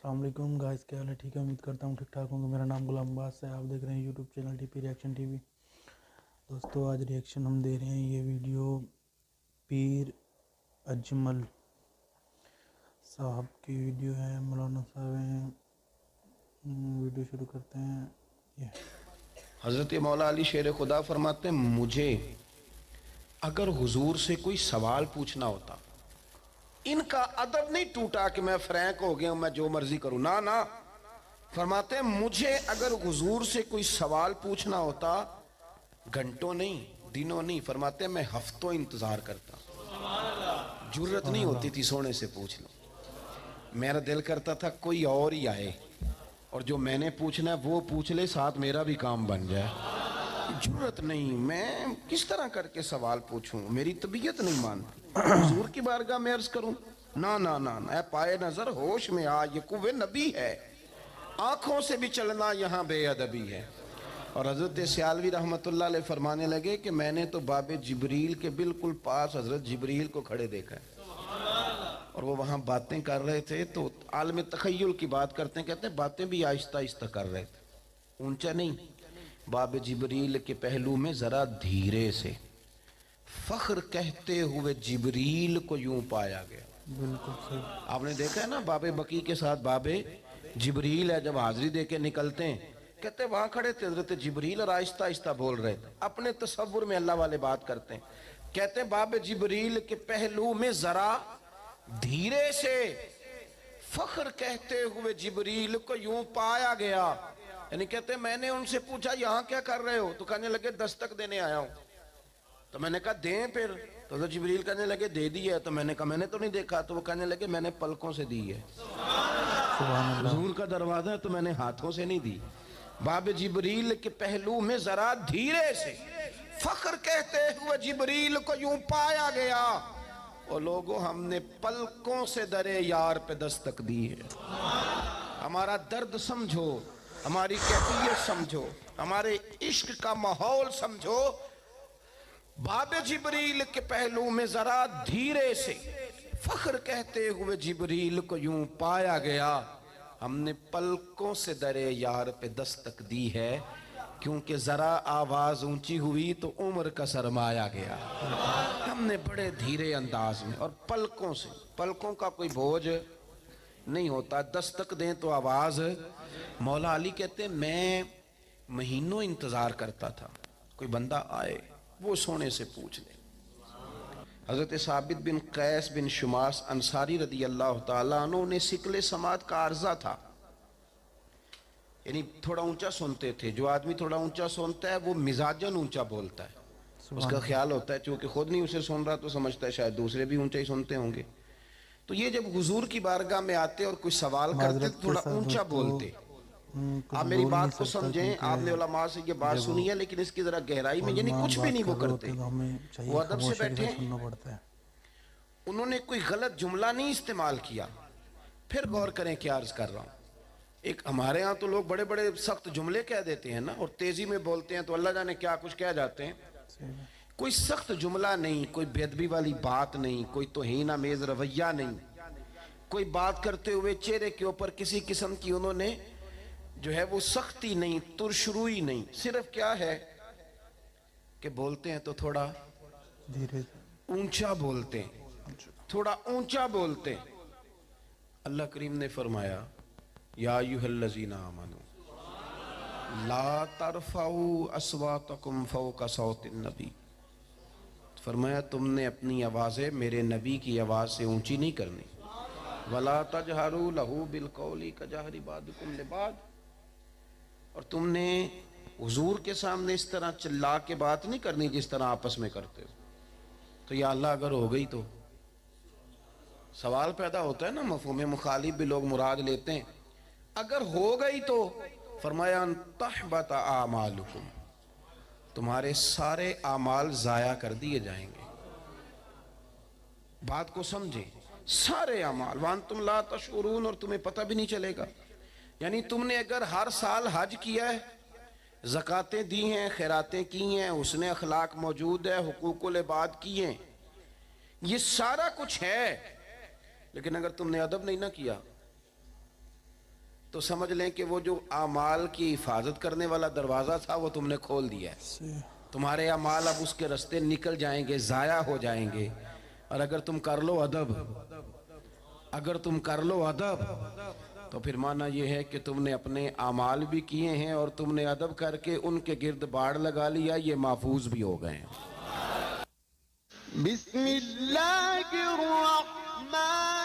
السلام علیکم گائز، کیا حال ہے؟ ٹھیک ہے، امید کرتا ہوں ٹھیک ٹھاک ہوں گے۔ میرا نام غلام عباس ہے، آپ دیکھ رہے ہیں YouTube channel T P reaction T V. دوستو آج ریئیکشن ہم دے رہے ہیں، یہ ویڈیو پیر اجمل صاحب کی ویڈیو ہے، مولانا صاحب ہیں۔ ویڈیو شروع کرتے ہیں۔ حضرت مولا علی شیر خدا فرماتے ہیں مجھے اگر حضور سے کوئی سوال پوچھنا ہوتا، ان کا ادب نہیں ٹوٹا کہ میں فرینک ہو گیا ہوں، میں جو مرضی کروں، نہ فرماتے ہیں مجھے اگر حضور سے کوئی سوال پوچھنا ہوتا گھنٹوں نہیں دنوں نہیں، فرماتے ہیں میں ہفتوں انتظار کرتا، جرت نہیں ہوتی تھی سونے سے پوچھ لوں، میرا دل کرتا تھا کوئی اور ہی آئے اور جو میں نے پوچھنا ہے وہ پوچھ لے، ساتھ میرا بھی کام بن جائے۔ جرت نہیں، میں کس طرح کر کے سوال پوچھوں، میری طبیعت نہیں مانتی حضور کی بارگاہ میں عرض کروں، نہ اے پائے نظر ہوش میں آ، یہ قوے نبی ہے، آنکھوں سے بھی چلنا یہاں بے ادبی ہے۔ اور حضرت سیالوی رحمت اللہ علیہ فرمانے لگے کہ میں نے تو باب جبریل کے بالکل پاس حضرت جبریل کو کھڑے دیکھا ہے، اور وہ وہاں باتیں کر رہے تھے، تو عالم تخیل کی بات کرتے ہیں، کہتے ہیں باتیں بھی آہستہ آہستہ کر رہے تھے، اونچا نہیں، باب جبریل کے پہلو میں ذرا دھیرے سے، فخر کہتے ہوئے جبریل کو یوں پایا گیا۔ بالکل صحیح۔ آپ نے دیکھا ہے نا باب بقی کے ساتھ باب جبریل ہے، جب حاضری دے کے نکلتے ہیں، کہتے ہیں وہاں کھڑے تھے حضرت جبریل اور آہستہ آہستہ بول رہے تھے، اپنے تصور میں اللہ والے بات کرتے ہیں، کہتے ہیں باب جبریل کے پہلو میں ذرا دھیرے سے فخر کہتے ہوئے جبریل کو یوں پایا گیا، یعنی کہتے ہیں میں نے ان سے پوچھا یہاں کیا کر رہے ہو، تو کہنے لگے دستک دینے آیا ہوں، تو میں نے کہا دیں پھر، تو حضرت جبریل کہنے لگے دے دی ہے، تو میں نے کہا میں نے تو نہیں دیکھا، تو وہ کہنے لگے میں نے پلکوں سے دی ہے، سبحان اللہ۔ حضور کا دروازہ ہے تو میں نے ہاتھوں سے نہیں دی۔ باب جبریل کے پہلو میں ذرا دھیرے سے فخر کہتے ہوئے جبریل کو یوں پایا گیا، اور لوگوں ہم نے پلکوں سے درے یار پہ دستک دی ہے۔ ہمارا درد سمجھو، ہماری کیفیت سمجھو، ہمارے عشق کا ماحول سمجھو، باب جبریل کے پہلو میں ذرا دھیرے سے فخر کہتے ہوئے جبریل کو یوں پایا گیا، ہم نے پلکوں سے درے یار پہ دستک دی ہے، کیونکہ ذرا آواز اونچی ہوئی تو عمر کا سرمایا گیا۔ ہم نے بڑے دھیرے انداز میں اور پلکوں سے، پلکوں کا کوئی بوجھ نہیں ہوتا، دستک دیں تو آواز۔ مولا علی کہتے ہیں میں مہینوں انتظار کرتا تھا کوئی بندہ آئے وہ سونے سے پوچھ لے۔ حضرت ثابت بن قیس بن شماس انصاری رضی اللہ تعالیٰ عنہ نے سکل سماعت کا عارضہ تھا، یعنی تھوڑا اونچا سنتے تھے، جو آدمی تھوڑا اونچا سنتا ہے وہ مزاجن اونچا بولتا ہے، اس کا خیال ہوتا ہے چونکہ خود نہیں اسے سن رہا تو سمجھتا ہے شاید دوسرے بھی اونچا ہی سنتے ہوں گے، تو یہ جب حضور کی بارگاہ میں آتے اور کوئی سوال کرتے تو تھوڑا اونچا بولتے۔ آپ میری بات کو سمجھیں، آپ نے علماء سے یہ بات سنی ہے لیکن اس کی ذرا گہرائی میں، یعنی کچھ بھی نہیں وہ کرتے، وہ ادب سے بیٹھے ہیں، انہوں نے کوئی غلط جملہ نہیں استعمال کیا۔ پھر غور کریں کیا عرض کر رہا ہوں، ایک ہمارے ہاں تو لوگ بڑے بڑے سخت جملے کہہ دیتے ہیں نا، اور تیزی میں بولتے ہیں تو اللہ جانے کیا کچھ کہہ جاتے ہیں، کوئی سخت جملہ نہیں، کوئی بے ادبی والی بات نہیں، کوئی توہین آمیز رویہ نہیں، کوئی بات کرتے ہوئے چہرے کے اوپر کسی قسم کی انہوں نے جو ہے وہ سختی نہیں، ترشروئی نہیں، صرف کیا ہے کہ بولتے ہیں تو تھوڑا دھیرے اونچا بولتے ہیں، تھوڑا اونچا بولتے ہیں۔ اللہ کریم نے فرمایا یا ایھا الذین آمنوا لا ترفعوا اصواتکم فوق صوت النبی، فرمایا تم نے اپنی آوازیں میرے نبی کی آواز سے اونچی نہیں کرنی، ولا تجہروا لہ بالقول کجہر بعضکم لبعض، اور تم نے حضور کے سامنے اس طرح چلا کے بات نہیں کرنی جس طرح آپس میں کرتے ہو۔ تو یا اللہ اگر ہو گئی تو سوال پیدا ہوتا ہے نا، مفہوم مخالف بھی لوگ مراد لیتے ہیں، اگر ہو گئی تو فرمایا ان تحبط اعمالکم، تمہارے سارے اعمال ضائع کر دیے جائیں گے۔ بات کو سمجھیں، سارے اعمال وانتم لا تشعرون، اور تمہیں پتہ بھی نہیں چلے گا، یعنی تم نے اگر ہر سال حج کیا ہے، زکاتیں دی ہیں، خیراتیں کی ہیں، حسن اخلاق موجود ہے، حقوق العباد کیے ہیں، یہ سارا کچھ ہے، لیکن اگر تم نے ادب نہیں نہ کیا تو سمجھ لیں کہ وہ جو اعمال کی حفاظت کرنے والا دروازہ تھا وہ تم نے کھول دیا ہے. تمہارے اعمال اب اس کے رستے نکل جائیں گے, ضائع ہو جائیں گے. اور اگر تم کر لو ادب, اگر تم کر لو ادب, تو پھر معنی یہ ہے کہ تم نے اپنے اعمال بھی کیے ہیں اور تم نے ادب کر کے ان کے گرد باڑ لگا لیا, یہ محفوظ بھی ہو گئے ہیں. بسم اللہ الرحمن